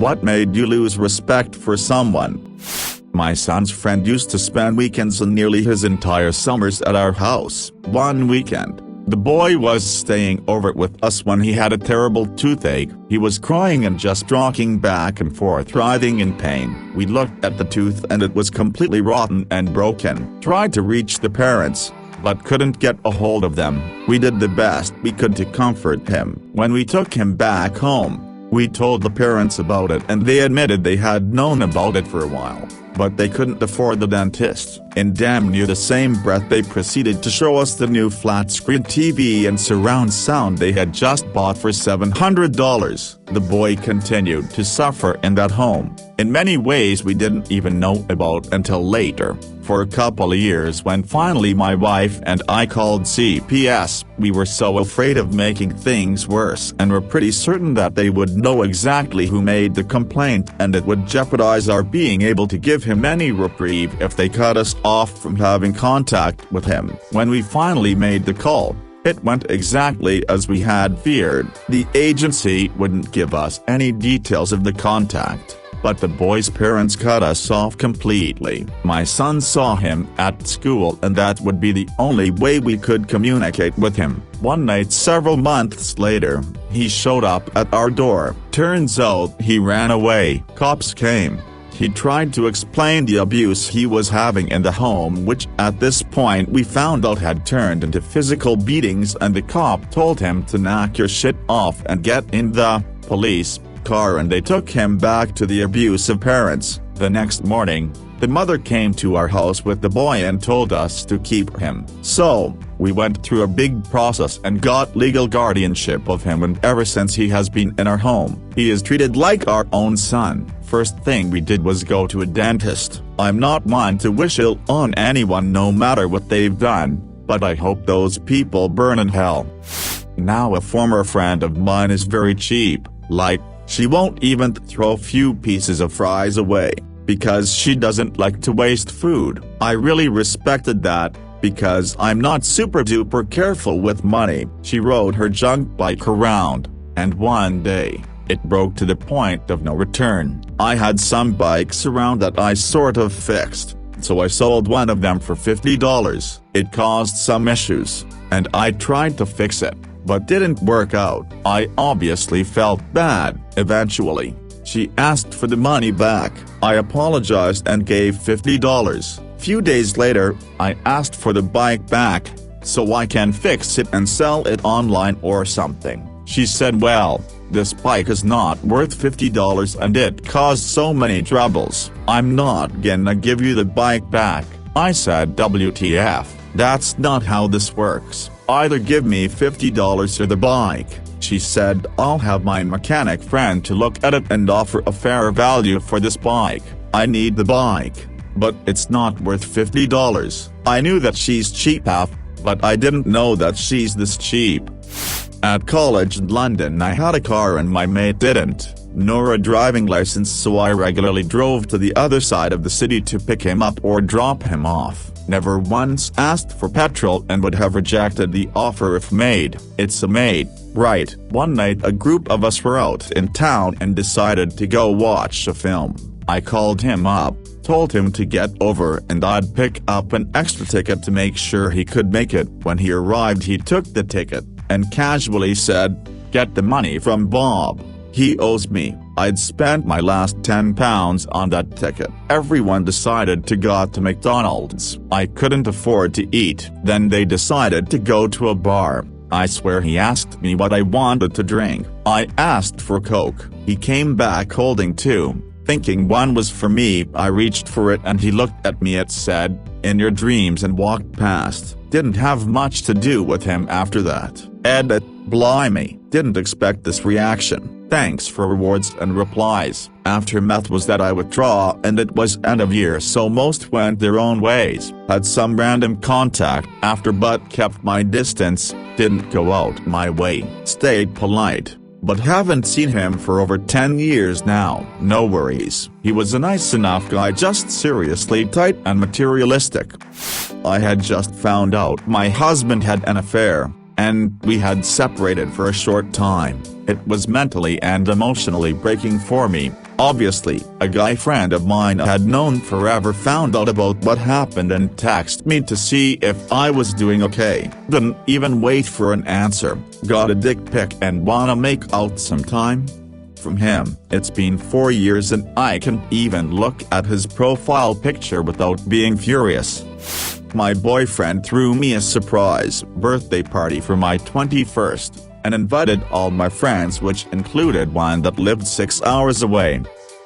What made you lose respect for someone? My son's friend used to spend weekends and nearly his entire summers at our house. One weekend, the boy was staying over with us when he had a terrible toothache. He was crying and just rocking back and forth, writhing in pain. We looked at the tooth and it was completely rotten and broken. Tried to reach the parents, but couldn't get a hold of them. We did the best we could to comfort him. When we took him back home, we told the parents about it and they admitted they had known about it for a while, but they couldn't afford the dentist. In damn near the same breath they proceeded to show us the new flat-screen TV and surround sound they had just bought for $700. The boy continued to suffer in that home, in many ways we didn't even know about until later. For a couple of years when finally my wife and I called CPS, we were so afraid of making things worse and were pretty certain that they would know exactly who made the complaint and it would jeopardize our being able to give him any reprieve if they cut us off from having contact with him. When we finally made the call, it went exactly as we had feared. The agency wouldn't give us any details of the contact, but the boy's parents cut us off completely. My son saw him at school and that would be the only way we could communicate with him. One night several months later, he showed up at our door. Turns out he ran away. Cops came. He tried to explain the abuse he was having in the home, which at this point we found out had turned into physical beatings, and the cop told him to knock your shit off and get in the police car, and they took him back to the abusive parents. The next morning, the mother came to our house with the boy and told us to keep him. So, we went through a big process and got legal guardianship of him, and ever since he has been in our home, he is treated like our own son. First thing we did was go to a dentist. I'm not one to wish ill on anyone no matter what they've done, but I hope those people burn in hell. Now a former friend of mine is very cheap, like, she won't even throw a few pieces of fries away, because she doesn't like to waste food. I really respected that, because I'm not super duper careful with money. She rode her junk bike around, and one day, it broke to the point of no return. I had some bikes around that I sort of fixed, so I sold one of them for $50. It caused some issues, and I tried to fix it, but didn't work out. I obviously felt bad. Eventually, she asked for the money back. I apologized and gave $50. Few days later, I asked for the bike back, so I can fix it and sell it online or something. She said, well, this bike is not worth $50 and it caused so many troubles. I'm not gonna give you the bike back. I said, WTF, that's not how this works. Either give me $50 or the bike. She said, I'll have my mechanic friend to look at it and offer a fair value for this bike. I need the bike, but it's not worth $50. I knew that she's cheap enough, but I didn't know that she's this cheap. At college in London I had a car and my mate didn't, nor a driving license, so I regularly drove to the other side of the city to pick him up or drop him off. Never once asked for petrol and would have rejected the offer if made. It's a mate, right? One night a group of us were out in town and decided to go watch a film. I called him up, told him to get over and I'd pick up an extra ticket to make sure he could make it. When he arrived he took the ticket, and casually said, get the money from Bob. He owes me. I'd spent my last £10 on that ticket. Everyone decided to go to McDonald's. I couldn't afford to eat. Then they decided to go to a bar. I swear he asked me what I wanted to drink. I asked for Coke. He came back holding two. Thinking one was for me, I reached for it and he looked at me and said, in your dreams, and walked past. Didn't have much to do with him after that. Edit, blimey, didn't expect this reaction. Thanks for rewards and replies. Aftermath was that I withdraw and it was end of year, so most went their own ways. Had some random contact after but kept my distance, didn't go out my way. Stayed polite, but haven't seen him for over 10 years now. No worries. He was a nice enough guy, just seriously tight and materialistic. I had just found out my husband had an affair, and we had separated for a short time. It was mentally and emotionally breaking for me. Obviously, a guy friend of mine I had known forever found out about what happened and texted me to see if I was doing okay. Didn't even wait for an answer, got a dick pic and wanna make out sometime? From him. It's been 4 years and I can't even look at his profile picture without being furious. My boyfriend threw me a surprise birthday party for my 21st, and invited all my friends, which included one that lived 6 hours away.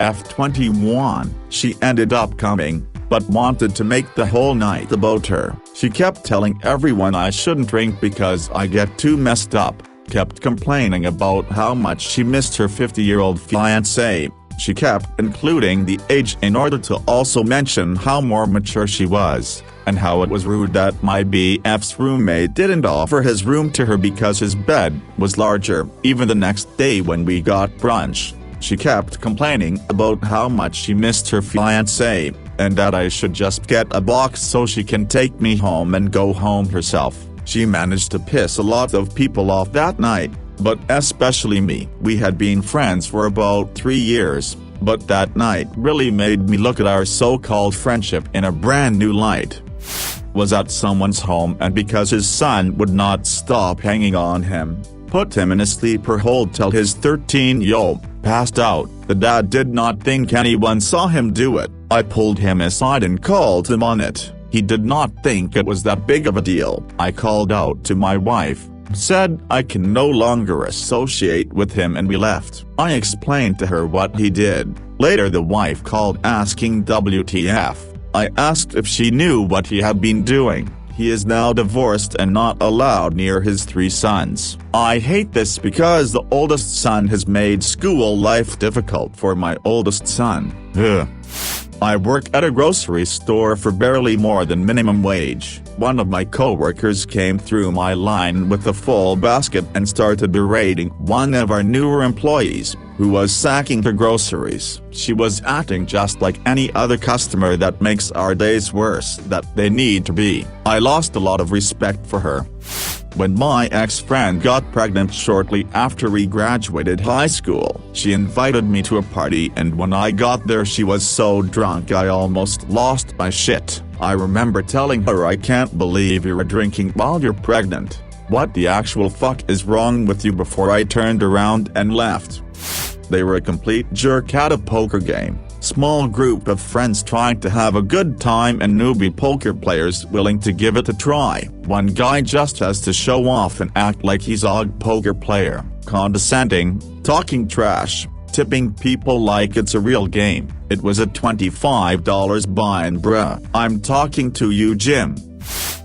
F21, she ended up coming, but wanted to make the whole night about her. She kept telling everyone I shouldn't drink because I get too messed up, kept complaining about how much she missed her 50-year-old fiancé. She kept including the age in order to also mention how more mature she was, and how it was rude that my BF's roommate didn't offer his room to her because his bed was larger. Even the next day when we got brunch, she kept complaining about how much she missed her fiancé, and that I should just get a box so she can take me home and go home herself. She managed to piss a lot of people off that night, but especially me. We had been friends for about 3 years, but that night really made me look at our so-called friendship in a brand new light. Was at someone's home and because his son would not stop hanging on him, put him in a sleeper hold till his 13-year-old passed out. The dad did not think anyone saw him do it. I pulled him aside and called him on it. He did not think it was that big of a deal. I called out to my wife, said I can no longer associate with him, and we left. I explained to her what he did. Later the wife called asking WTF. I asked if she knew what he had been doing. He is now divorced and not allowed near his 3 sons. I hate this because the oldest son has made school life difficult for my oldest son. Ugh. I work at a grocery store for barely more than minimum wage. One of my coworkers came through my line with a full basket and started berating one of our newer employees, who was sacking her groceries. She was acting just like any other customer that makes our days worse than they need to be. I lost a lot of respect for her. When my ex-friend got pregnant shortly after we graduated high school, she invited me to a party, and when I got there she was so drunk I almost lost my shit. I remember telling her I can't believe you're drinking while you're pregnant. What the actual fuck is wrong with you, before I turned around and left. They were a complete jerk at a poker game. Small group of friends trying to have a good time and newbie poker players willing to give it a try. One guy just has to show off and act like he's a poker player, condescending, talking trash, tipping people like it's a real game. It was a $25 buy-in, bruh. I'm talking to you, Jim.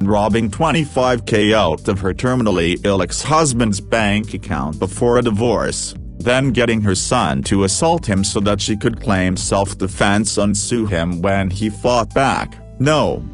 Robbing $25K out of her terminally ill ex-husband's bank account before a divorce, then getting her son to assault him so that she could claim self-defense and sue him when he fought back. No.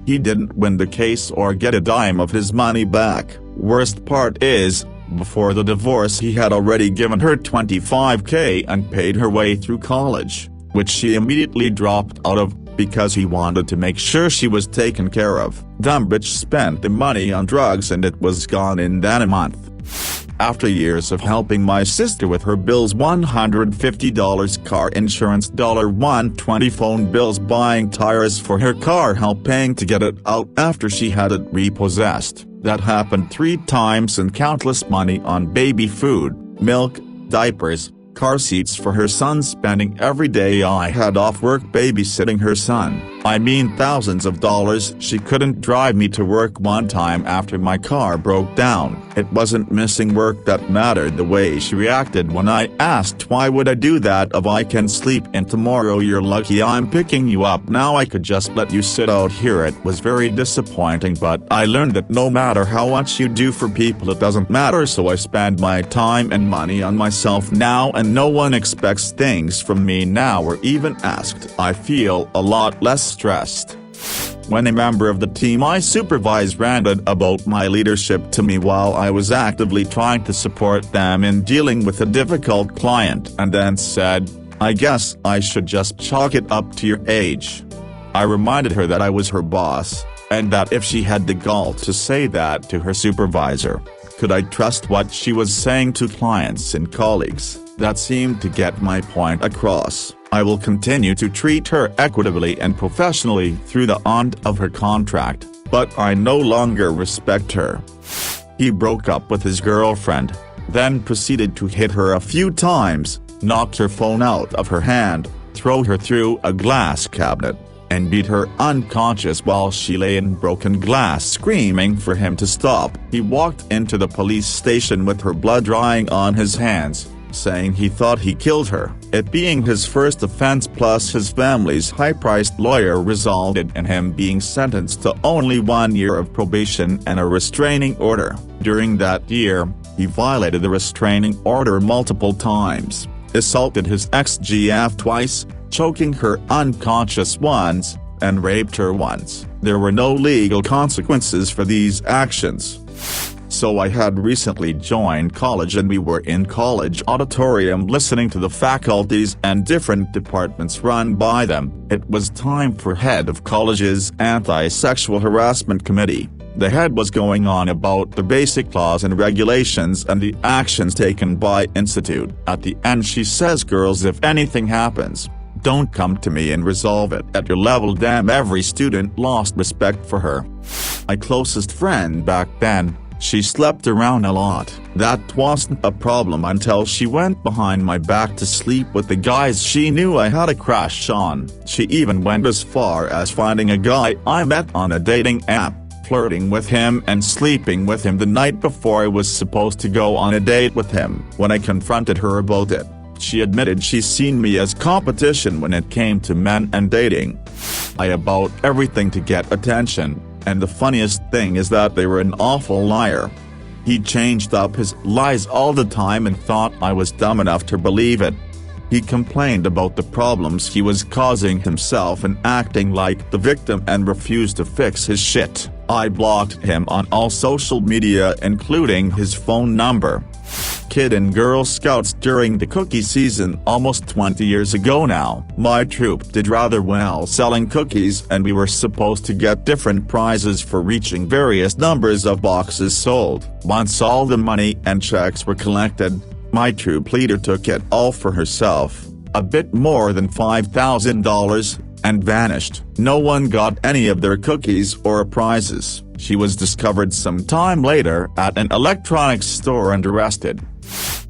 He didn't win the case or get a dime of his money back. Worst part is, before the divorce he had already given her $25K and paid her way through college, which she immediately dropped out of, because he wanted to make sure she was taken care of. Dumb bitch spent the money on drugs and it was gone in than a month. After years of helping my sister with her bills, $150 car insurance, $120 phone bills, buying tires for her car, help paying to get it out after she had it repossessed. That happened 3 times, and countless money on baby food, milk, diapers, car seats for her son, spending every day I had off work babysitting her son. I mean thousands of dollars. She couldn't drive me to work one time after my car broke down. It wasn't missing work that mattered, the way she reacted when I asked why would I do that if I can sleep in tomorrow, you're lucky I'm picking you up now, I could just let you sit out here. It was very disappointing, but I learned that no matter how much you do for people it doesn't matter, so I spend my time and money on myself now, and no one expects things from me now or even asked. I feel a lot less stressed. When a member of the team I supervise ranted about my leadership to me while I was actively trying to support them in dealing with a difficult client, and then said, "I guess I should just chalk it up to your age." I reminded her that I was her boss, and that if she had the gall to say that to her supervisor, could I trust what she was saying to clients and colleagues? That seemed to get my point across. I will continue to treat her equitably and professionally through the end of her contract, but I no longer respect her." He broke up with his girlfriend, then proceeded to hit her a few times, knocked her phone out of her hand, throw her through a glass cabinet, and beat her unconscious while she lay in broken glass screaming for him to stop. He walked into the police station with her blood drying on his hands, saying he thought he killed her. It being his first offense plus his family's high-priced lawyer resulted in him being sentenced to only 1 year of probation and a restraining order. During that year, he violated the restraining order multiple times, assaulted his ex-GF twice, choking her unconscious once, and raped her once. There were no legal consequences for these actions. So I had recently joined college and we were in college auditorium listening to the faculties and different departments run by them. It was time for head of college's anti-sexual harassment committee. The head was going on about the basic laws and regulations and the actions taken by institute. At the end she says, "Girls, if anything happens, don't come to me and resolve it at your level." Damn, every student lost respect for her. My closest friend back then, she slept around a lot. That wasn't a problem until she went behind my back to sleep with the guys she knew I had a crush on. She even went as far as finding a guy I met on a dating app, flirting with him and sleeping with him the night before I was supposed to go on a date with him. When I confronted her about it, she admitted she's seen me as competition when it came to men and dating. I about everything to get attention, and the funniest thing is that they were an awful liar. He changed up his lies all the time and thought I was dumb enough to believe it. He complained about the problems he was causing himself and acting like the victim and refused to fix his shit. I blocked him on all social media including his phone number. Kid and Girl Scouts during the cookie season almost 20 years ago now. My troop did rather well selling cookies and we were supposed to get different prizes for reaching various numbers of boxes sold. Once all the money and checks were collected, my troop leader took it all for herself, a bit more than $5,000, and vanished. No one got any of their cookies or prizes. She was discovered some time later at an electronics store and arrested.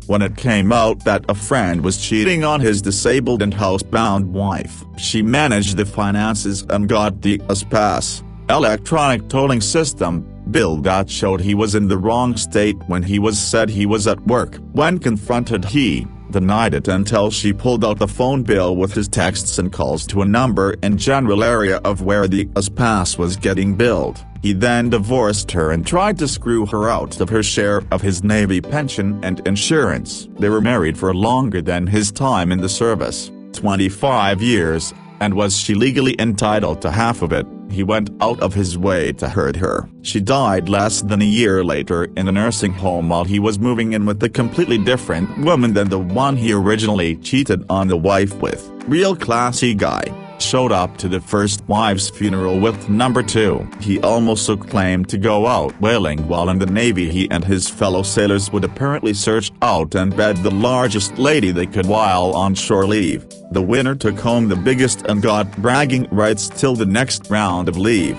When it came out that a friend was cheating on his disabled and housebound wife, she managed the finances and got the AskPass, electronic tolling system, bill that showed he was in the wrong state when he was said he was at work. When confronted, he denied it until she pulled out the phone bill with his texts and calls to a number in general area of where the AskPass was getting billed. He then divorced her and tried to screw her out of her share of his Navy pension and insurance. They were married for longer than his time in the service, 25 years, and was she legally entitled to half of it, he went out of his way to hurt her. She died less than a year later in a nursing home while he was moving in with a completely different woman than the one he originally cheated on the wife with. Real classy guy. Showed up to the first wife's funeral with number 2. He also claimed to go out whaling while in the Navy. He and his fellow sailors would apparently search out and bed the largest lady they could while on shore leave. The winner took home the biggest and got bragging rights till the next round of leave.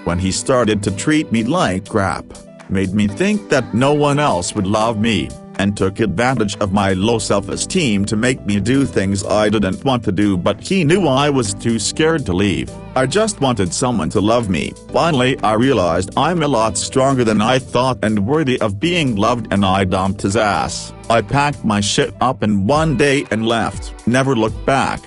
When he started to treat me like crap, made me think that no one else would love me, and took advantage of my low self-esteem to make me do things I didn't want to do, but he knew I was too scared to leave. I just wanted someone to love me. Finally I realized I'm a lot stronger than I thought and worthy of being loved, and I dumped his ass. I packed my shit up in one day and left, never looked back.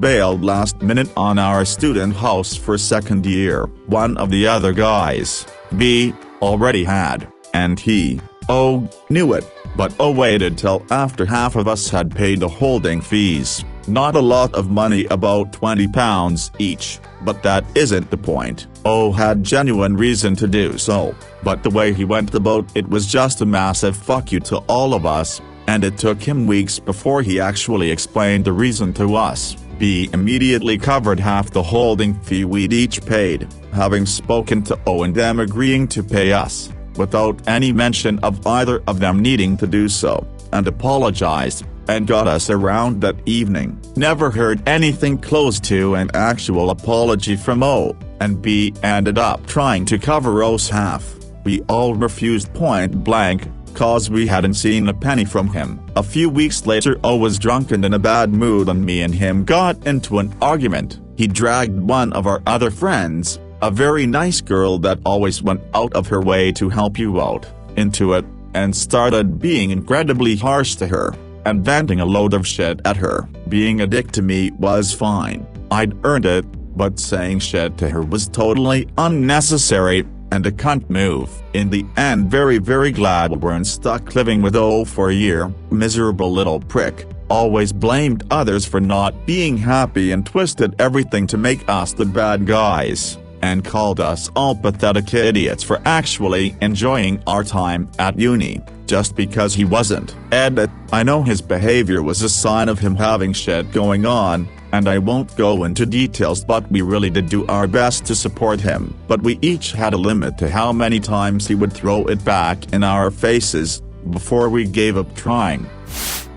Bailed last minute on our student house for second year. One of the other guys, B, already had, and he, O, knew it, but O waited till after half of us had paid the holding fees. Not a lot of money, about £20 each, but that isn't the point. O had genuine reason to do so, but the way he went about it was just a massive fuck you to all of us, and it took him weeks before he actually explained the reason to us. B immediately covered half the holding fee we'd each paid, having spoken to O and them agreeing to pay us, without any mention of either of them needing to do so. and apologized, and got us around that evening. Never heard anything close to an actual apology from O, and B ended up trying to cover O's half. We all refused point blank, cause we hadn't seen a penny from him. A few weeks later O was drunk and in a bad mood and me and him got into an argument. He dragged one of our other friends, a very nice girl that always went out of her way to help you out, into it, and started being incredibly harsh to her, and venting a load of shit at her. Being a dick to me was fine, I'd earned it, but saying shit to her was totally unnecessary, and a cunt move. In the end, very glad we weren't stuck living with O for a year. Miserable little prick, always blamed others for not being happy and twisted everything to make us the bad guys, and called us all pathetic idiots for actually enjoying our time at uni, just because he wasn't. Edit, I know his behavior was a sign of him having shit going on, and I won't go into details, but we really did do our best to support him. But we each had a limit to how many times he would throw it back in our faces, before we gave up trying.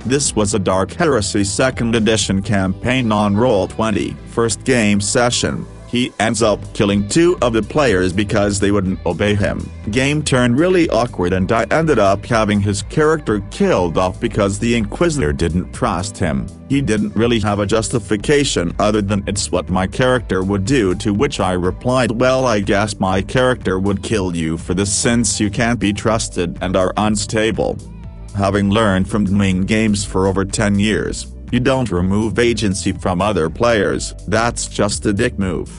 This was a Dark Heresy 2nd edition campaign on Roll20. First game session, he ends up killing 2 of the players because they wouldn't obey him. Game turned really awkward and I ended up having his character killed off because the Inquisitor didn't trust him. He didn't really have a justification other than it's what my character would do, to which I replied, well, I guess my character would kill you for this since you can't be trusted and are unstable. Having learned from doing games for over 10 years, you don't remove agency from other players. That's just a dick move.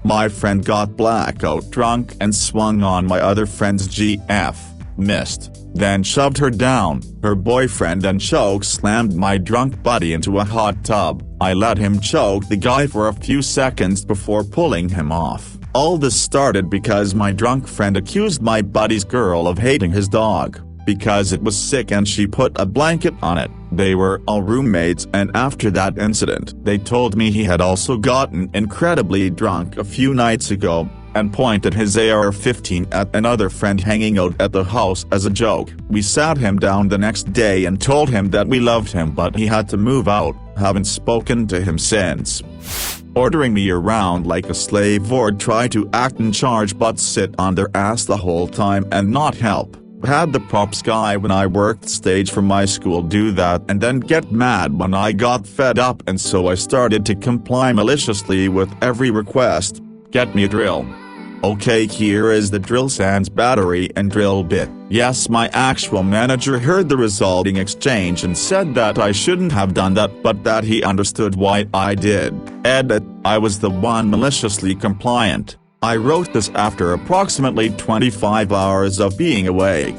My friend got blackout drunk and swung on my other friend's GF, missed, then shoved her down. Her boyfriend and choke slammed my drunk buddy into a hot tub. I let him choke the guy for a few seconds before pulling him off. All this started because my drunk friend accused my buddy's girl of hating his dog because it was sick and she put a blanket on it. They were all roommates, and after that incident, they told me he had also gotten incredibly drunk a few nights ago, and pointed his AR-15 at another friend hanging out at the house as a joke. We sat him down the next day and told him that we loved him but he had to move out. Haven't spoken to him since. Ordering me around like a slave or try to act in charge but sit on their ass the whole time and not help. Had the props guy when I worked stage for my school do that and then get mad when I got fed up, and so I started to comply maliciously with every request. Get me a drill. Okay, here is the drill sans battery and drill bit. Yes, my actual manager heard the resulting exchange and said that I shouldn't have done that, but that he understood why I did. Edit, I was the one maliciously compliant. I wrote this after approximately 25 hours of being awake.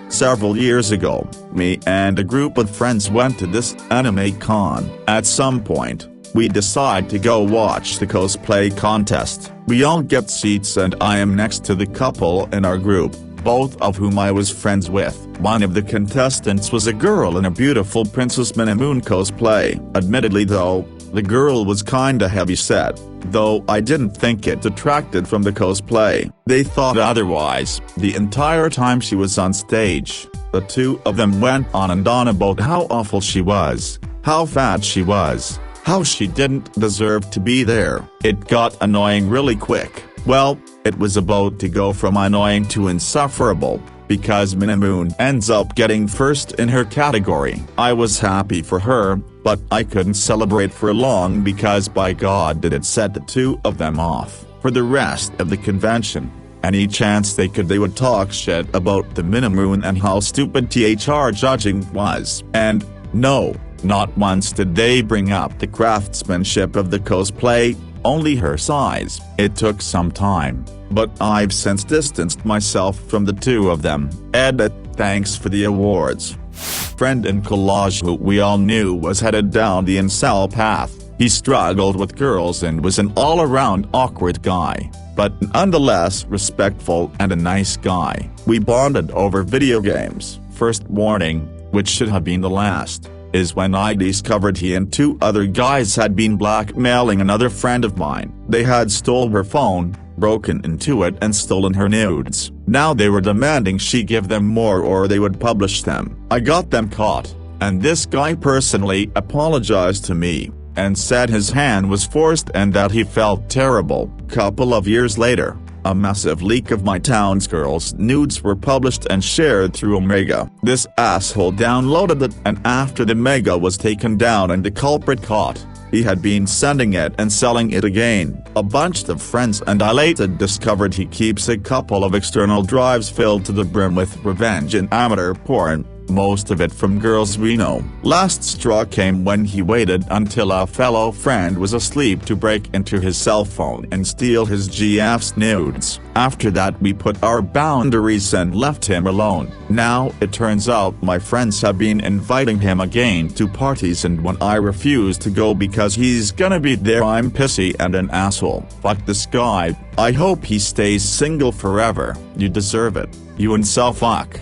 Several years ago, me and a group of friends went to this anime con. At some point, we decide to go watch the cosplay contest. We all get seats and I am next to the couple in our group, both of whom I was friends with. One of the contestants was a girl in a beautiful Princess Minimoon cosplay. Admittedly though, the girl was kinda heavy-set, though I didn't think it detracted from the cosplay. They thought otherwise. The entire time she was on stage, the two of them went on and on about how awful she was, how fat she was, how she didn't deserve to be there. It got annoying really quick. Well, it was about to go from annoying to insufferable, because Minimoon ends up getting first in her category. I was happy for her, but I couldn't celebrate for long because by God did it set the two of them off. For the rest of the convention, any chance they could, they would talk shit about the Minimoon and how stupid THR judging was. And, no, not once did they bring up the craftsmanship of the cosplay, only her size. It took some time, but I've since distanced myself from the two of them. Edit, thanks for the awards. Friend in collage who we all knew was headed down the incel path. He struggled with girls and was an all-around awkward guy, but nonetheless respectful and a nice guy. We bonded over video games. First warning, which should have been the last, is when I discovered he and two other guys had been blackmailing another friend of mine. They had stole her phone, broken into it and stolen her nudes. Now they were demanding she give them more or they would publish them. I got them caught, and this guy personally apologized to me, and said his hand was forced and that he felt terrible. Couple of years later, a massive leak of my town's girls' nudes were published and shared through a mega. This asshole downloaded it, and after the mega was taken down and the culprit caught, he had been sending it and selling it again. A bunch of friends and I later discovered he keeps a couple of external drives filled to the brim with revenge and amateur porn, most of it from girls we know. Last straw came when he waited until a fellow friend was asleep to break into his cell phone and steal his GF's nudes. After that we put our boundaries and left him alone. Now it turns out my friends have been inviting him again to parties, and when I refuse to go because he's gonna be there, I'm pissy and an asshole. Fuck this guy. I hope he stays single forever. You deserve it. You and self fuck.